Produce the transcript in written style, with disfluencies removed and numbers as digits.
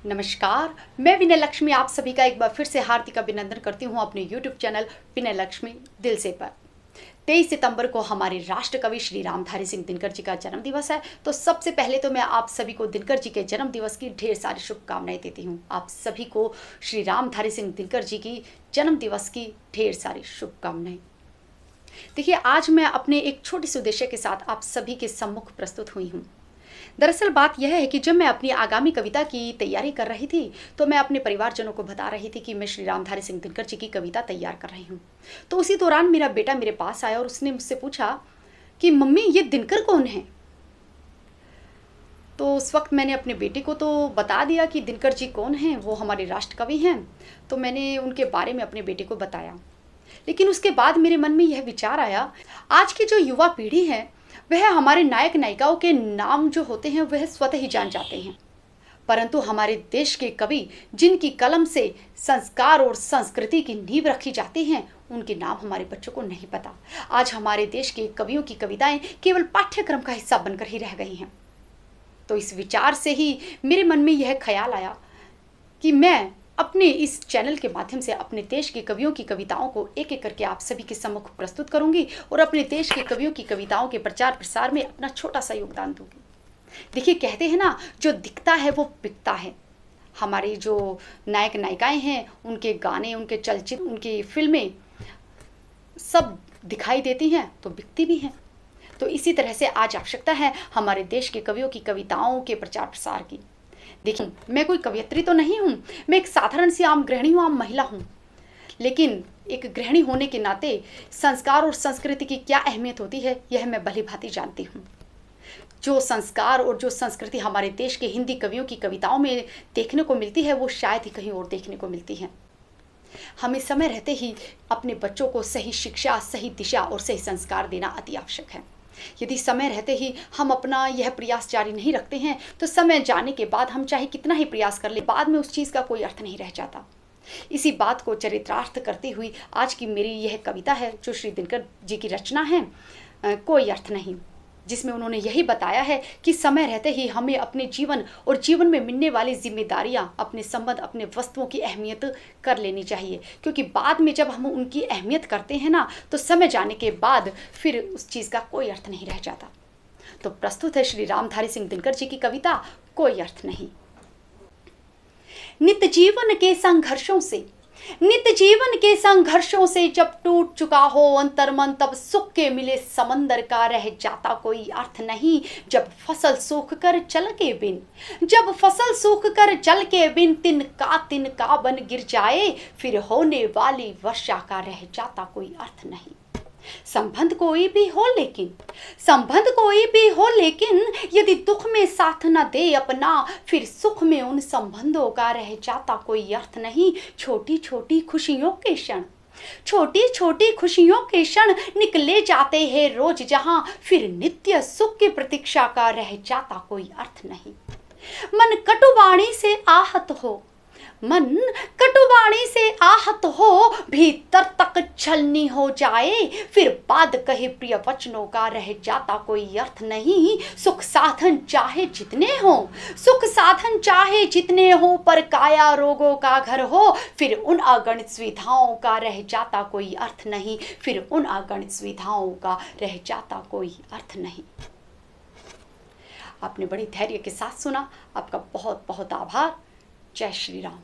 नमस्कार, मैं विनय लक्ष्मी आप सभी का एक बार फिर से हार्दिक अभिनंदन करती हूँ अपने YouTube चैनल विनय लक्ष्मी दिल से पर। 23 सितंबर को हमारे राष्ट्र कवि श्री रामधारी सिंह दिनकर जी का जन्म दिवस है। तो सबसे पहले तो मैं आप सभी को दिनकर जी के जन्म दिवस की ढेर सारी शुभकामनाएं देती हूँ। आप सभी को श्री रामधारी सिंह दिनकर जी की जन्म दिवस की ढेर सारी शुभकामनाएं। देखिए, आज मैं अपने एक छोटे से उद्देश्य के साथ आप सभी के सम्मुख प्रस्तुत हुई हूँ। दरअसल बात यह है कि जब मैं अपनी आगामी कविता की तैयारी कर रही थी तो मैं अपने परिवारजनों को बता रही थी कि मैं श्री रामधारी सिंह दिनकर जी की कविता तैयार कर रही हूँ। तो उसी दौरान मेरा बेटा मेरे पास आया और उसने मुझसे पूछा कि मम्मी, ये दिनकर कौन है। तो उस वक्त मैंने अपने बेटे को तो बता दिया कि दिनकर जी कौन हैं, वो हमारे राष्ट्र कवि हैं। तो मैंने उनके बारे में अपने बेटे को बताया। लेकिन उसके बाद मेरे मन में यह विचार आया, आज की जो युवा पीढ़ी है वह हमारे नायक नायिकाओं के नाम जो होते हैं वह स्वतः ही जान जाते हैं, परंतु हमारे देश के कवि जिनकी कलम से संस्कार और संस्कृति की नींव रखी जाती हैं उनके नाम हमारे बच्चों को नहीं पता। आज हमारे देश के कवियों की कविताएं केवल पाठ्यक्रम का हिस्सा बनकर ही रह गई हैं। तो इस विचार से ही मेरे मन में यह ख्याल आया कि मैं अपने इस चैनल के माध्यम से अपने देश के कवियों की कविताओं को एक एक करके आप सभी के सम्मुख प्रस्तुत करूंगी और अपने देश के कवियों की कविताओं के प्रचार प्रसार में अपना छोटा सा योगदान दूंगी। देखिए, कहते हैं ना, जो दिखता है वो बिकता है। हमारे जो नायक नायिकाएं हैं उनके गाने, उनके चलचित्र, उनकी फिल्में सब दिखाई देती हैं तो बिकती भी हैं। तो इसी तरह से आज आवश्यकता है हमारे देश के कवियों की कविताओं के प्रचार प्रसार की। देखिए, मैं कोई कवयित्री तो नहीं हूँ, मैं एक साधारण सी आम गृहिणी हूँ, आम महिला हूँ। लेकिन एक गृहिणी होने के नाते संस्कार और संस्कृति की क्या अहमियत होती है यह मैं भली भांति जानती हूँ। जो संस्कार और जो संस्कृति हमारे देश के हिंदी कवियों की कविताओं में देखने को मिलती है वो शायद ही कहीं और देखने को मिलती है। हमें समय रहते ही अपने बच्चों को सही शिक्षा, सही दिशा और सही संस्कार देना अति आवश्यक है। यदि समय रहते ही हम अपना यह प्रयास जारी नहीं रखते हैं तो समय जाने के बाद हम चाहे कितना ही प्रयास कर ले, बाद में उस चीज़ का कोई अर्थ नहीं रह जाता। इसी बात को चरितार्थ करती हुई आज की मेरी यह कविता है जो श्री दिनकर जी की रचना है, कोई अर्थ नहीं, जिसमें उन्होंने यही बताया है कि समय रहते ही हमें अपने जीवन और जीवन में मिलने वाली जिम्मेदारियां, अपने संबंध, अपने वस्तुओं की अहमियत कर लेनी चाहिए। क्योंकि बाद में जब हम उनकी अहमियत करते हैं ना तो समय जाने के बाद फिर उस चीज़ का कोई अर्थ नहीं रह जाता। तो प्रस्तुत है श्री रामधारी सिंह दिनकर जी की कविता कोई अर्थ नहीं। नित्य जीवन के संघर्षों से, नित्य जीवन के संघर्षों से जब टूट चुका हो अंतर्मन, तब सुख के मिले समंदर का रह जाता कोई अर्थ नहीं। जब फसल सूख कर चल के बिन, जब फसल सूख कर चल के बिन तिनका बन गिर जाए, फिर होने वाली वर्षा का रह जाता कोई अर्थ नहीं। संबंध कोई भी हो लेकिन, संबंध कोई भी हो लेकिन यदि दुख में साथ न दे अपना, फिर सुख में उन संबंधों का रह जाता कोई अर्थ नहीं। छोटी छोटी खुशियों के क्षण, छोटी छोटी खुशियों के क्षण निकले जाते हैं रोज जहां, फिर नित्य सुख की प्रतीक्षा का रह जाता कोई अर्थ नहीं। मन कटुवाणी से आहत हो, मन कटुवाणी से आहत हो, भीतर तक छलनी हो जाए, फिर बाद कहे प्रिय वचनों का रह जाता कोई अर्थ नहीं। सुख साधन चाहे जितने हो, सुख साधन चाहे जितने हो, पर काया रोगों का घर हो, फिर उन अगणित सुविधाओं का रह जाता कोई अर्थ नहीं। फिर उन अगणित सुविधाओं का रह जाता कोई अर्थ नहीं। आपने बड़ी धैर्य के साथ सुना, आपका बहुत बहुत आभार। जय श्री राम।